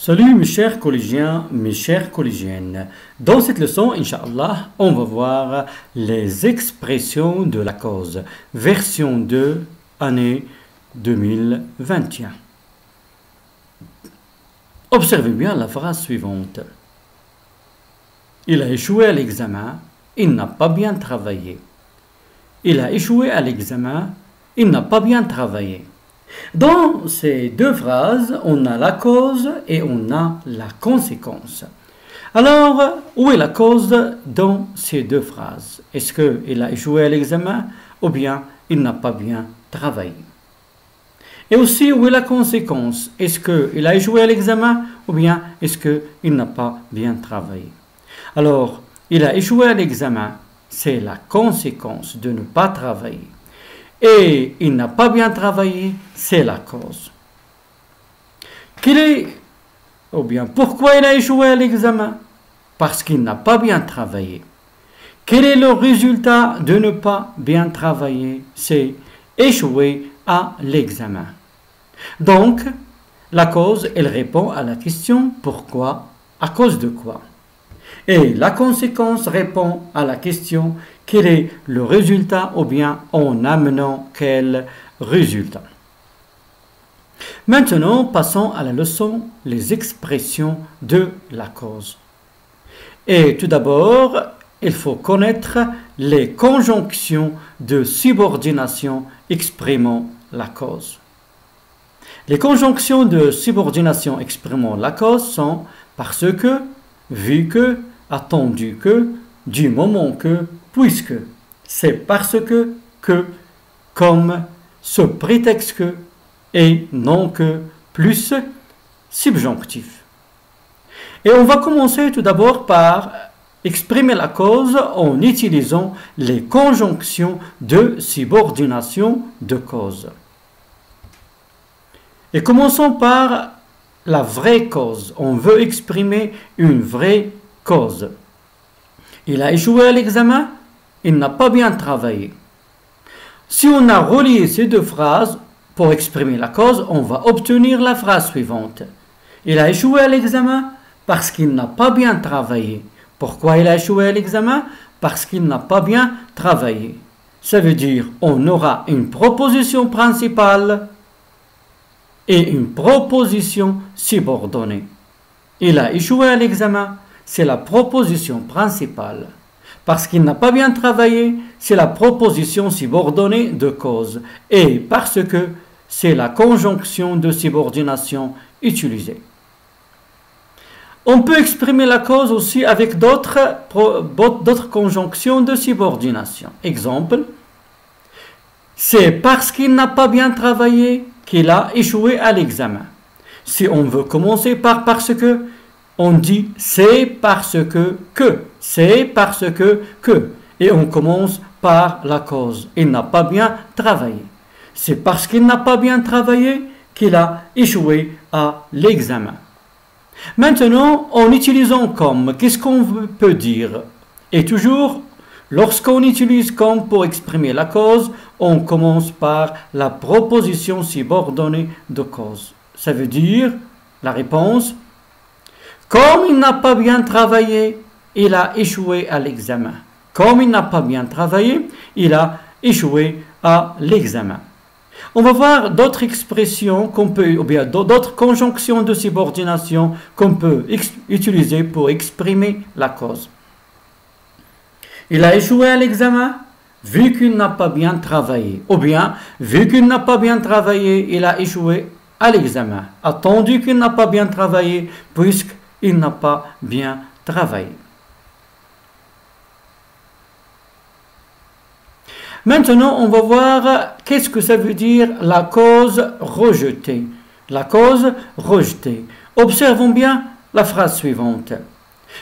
Salut mes chers collégiens, mes chères collégiennes. Dans cette leçon, Inch'Allah, on va voir les expressions de la cause. Version 2, année 2021. Observez bien la phrase suivante. Il a échoué à l'examen, il n'a pas bien travaillé. Il a échoué à l'examen, il n'a pas bien travaillé. Dans ces deux phrases, on a la cause et on a la conséquence. Alors, où est la cause dans ces deux phrases? Est-ce qu'il a échoué à l'examen ou bien il n'a pas bien travaillé? Et aussi, où est la conséquence? Est-ce qu'il a échoué à l'examen ou bien est-ce qu'il n'a pas bien travaillé? Alors, il a échoué à l'examen, c'est la conséquence de ne pas travailler. Et il n'a pas bien travaillé, c'est la cause. Pourquoi il a échoué à l'examen? Parce qu'il n'a pas bien travaillé. Quel est le résultat de ne pas bien travailler? C'est échouer à l'examen. Donc, la cause, elle répond à la question pourquoi, à cause de quoi? Et la conséquence répond à la question quel est le résultat ou bien en amenant quel résultat. Maintenant, passons à la leçon les expressions de la cause. Et tout d'abord, il faut connaître les conjonctions de subordination exprimant la cause. Les conjonctions de subordination exprimant la cause sont parce que, vu que, attendu que, du moment que, puisque. C'est parce que, comme, ce prétexte que, et non que, plus, subjonctif. Et on va commencer tout d'abord par exprimer la cause en utilisant les conjonctions de subordination de cause. Et commençons par la vraie cause. On veut exprimer une vraie cause. Il a échoué à l'examen, il n'a pas bien travaillé. Si on a relié ces deux phrases pour exprimer la cause, on va obtenir la phrase suivante. Il a échoué à l'examen parce qu'il n'a pas bien travaillé. Pourquoi il a échoué à l'examen? Parce qu'il n'a pas bien travaillé. Ça veut dire on aura une proposition principale et une proposition subordonnée. Il a échoué à l'examen, c'est la proposition principale. Parce qu'il n'a pas bien travaillé, c'est la proposition subordonnée de cause. Et parce que c'est la conjonction de subordination utilisée. On peut exprimer la cause aussi avec d'autres conjonctions de subordination. Exemple, c'est parce qu'il n'a pas bien travaillé qu'il a échoué à l'examen. Si on veut commencer par parce que, on dit c'est parce que, c'est parce que, et on commence par la cause. Il n'a pas bien travaillé. C'est parce qu'il n'a pas bien travaillé qu'il a échoué à l'examen. Maintenant, en utilisant comme, qu'est-ce qu'on peut dire? Et toujours, lorsqu'on utilise comme pour exprimer la cause, on commence par la proposition subordonnée de cause. Ça veut dire, la réponse, comme il n'a pas bien travaillé, il a échoué à l'examen. Comme il n'a pas bien travaillé, il a échoué à l'examen. On va voir d'autres expressions qu'on peut, ou bien d'autres conjonctions de subordination qu'on peut utiliser pour exprimer la cause. Il a échoué à l'examen vu qu'il n'a pas bien travaillé. Ou bien, vu qu'il n'a pas bien travaillé, il a échoué à l'examen. Attendu qu'il n'a pas bien travaillé puisqu'il n'a pas bien travaillé. Maintenant, on va voir qu'est-ce que ça veut dire la cause rejetée. La cause rejetée. Observons bien la phrase suivante.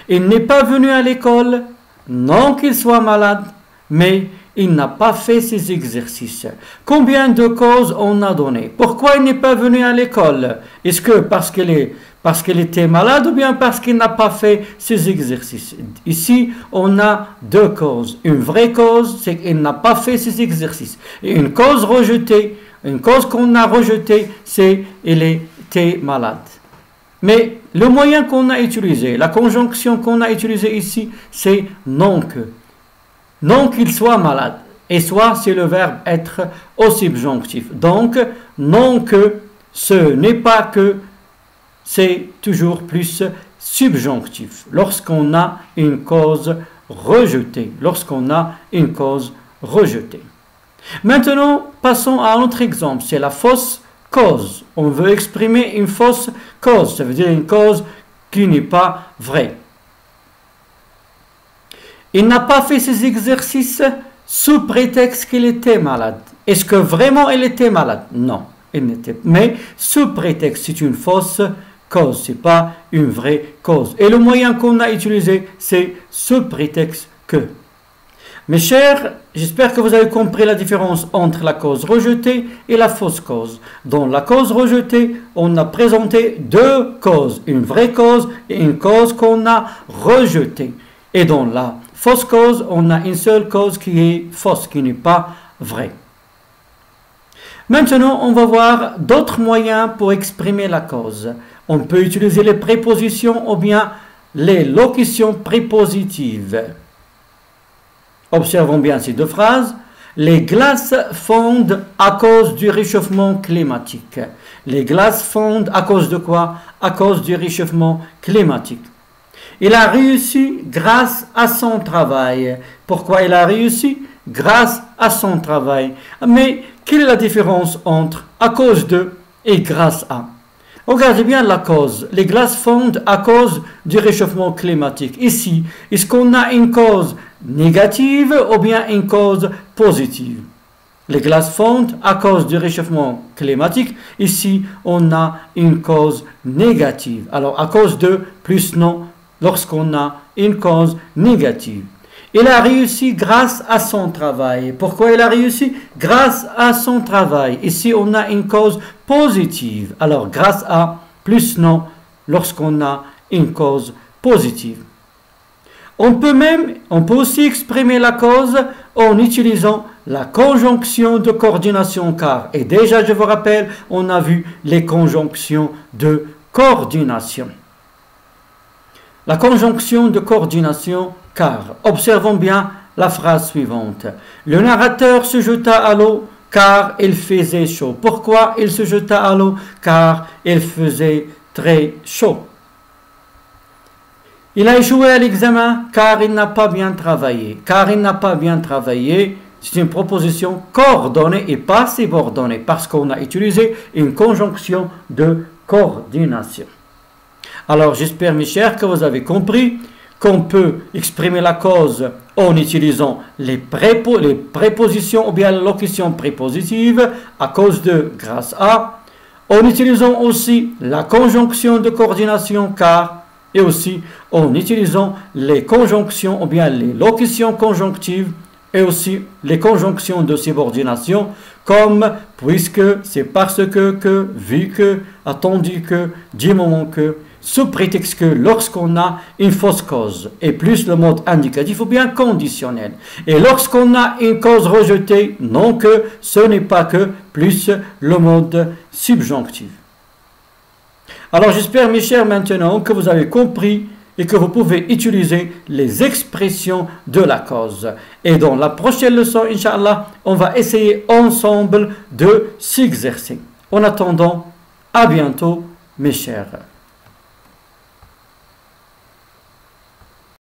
Il n'est pas venu à l'école, non qu'il soit malade, mais il n'a pas fait ses exercices. Combien de causes on a donné? Pourquoi il n'est pas venu à l'école? Est-ce que parce qu'il était malade ou bien parce qu'il n'a pas fait ses exercices? Ici, on a deux causes. Une vraie cause, c'est qu'il n'a pas fait ses exercices. Et une cause rejetée, une cause qu'on a rejetée, c'est qu'il était malade. Mais le moyen qu'on a utilisé, la conjonction qu'on a utilisée ici, c'est non que. Non qu'il soit malade. Et soit c'est le verbe être au subjonctif. Donc, non que, ce n'est pas que, c'est toujours plus subjonctif. Lorsqu'on a une cause rejetée. Lorsqu'on a une cause rejetée. Maintenant, passons à un autre exemple. C'est la fausse cause. On veut exprimer une fausse cause. Ça veut dire une cause qui n'est pas vraie. Il n'a pas fait ces exercices sous prétexte qu'il était malade. Est-ce que vraiment il était malade? Non, il n'était pas. Mais sous prétexte, c'est une fausse cause, ce n'est pas une vraie cause. Et le moyen qu'on a utilisé, c'est sous prétexte que. Mes chers, j'espère que vous avez compris la différence entre la cause rejetée et la fausse cause. Dans la cause rejetée, on a présenté deux causes, une vraie cause et une cause qu'on a rejetée. Et dans la fausse cause, on a une seule cause qui est fausse, qui n'est pas vraie. Maintenant, on va voir d'autres moyens pour exprimer la cause. On peut utiliser les prépositions ou bien les locutions prépositives. Observons bien ces deux phrases. Les glaces fondent à cause du réchauffement climatique. Les glaces fondent à cause de quoi? À cause du réchauffement climatique. Il a réussi grâce à son travail. Pourquoi il a réussi? Grâce à son travail. Mais quelle est la différence entre à cause de et grâce à? Regardez bien la cause. Les glaces fondent à cause du réchauffement climatique. Ici, est-ce qu'on a une cause négative ou bien une cause positive? Les glaces fondent à cause du réchauffement climatique. Ici, on a une cause négative. Alors, à cause de plus non, lorsqu'on a une cause négative. Il a réussi grâce à son travail. Pourquoi il a réussi? Grâce à son travail. Ici, on a une cause positive. Alors, grâce à plus non, lorsqu'on a une cause positive. On peut aussi exprimer la cause en utilisant la conjonction de coordination car. Et déjà, je vous rappelle, on a vu les conjonctions de coordination. La conjonction de coordination car. Observons bien la phrase suivante. Le narrateur se jeta à l'eau car il faisait chaud. Pourquoi il se jeta à l'eau? Car il faisait très chaud. Il a échoué à l'examen car il n'a pas bien travaillé. Car il n'a pas bien travaillé, c'est une proposition coordonnée et pas subordonnée parce qu'on a utilisé une conjonction de coordination. Alors j'espère mes chers que vous avez compris qu'on peut exprimer la cause en utilisant les prépositions ou bien la locution prépositive à cause de, grâce à, en utilisant aussi la conjonction de coordination car et aussi en utilisant les conjonctions ou bien les locutions conjonctives et aussi les conjonctions de subordination comme puisque, c'est parce que, vu que, attendu que, du moment que, sous prétexte que lorsqu'on a une fausse cause et plus le mode indicatif ou bien conditionnel. Et lorsqu'on a une cause rejetée, non que, ce n'est pas que, plus le mode subjonctif. Alors j'espère mes chers maintenant que vous avez compris et que vous pouvez utiliser les expressions de la cause. Et dans la prochaine leçon, Inch'Allah, on va essayer ensemble de s'exercer. En attendant, à bientôt mes chers.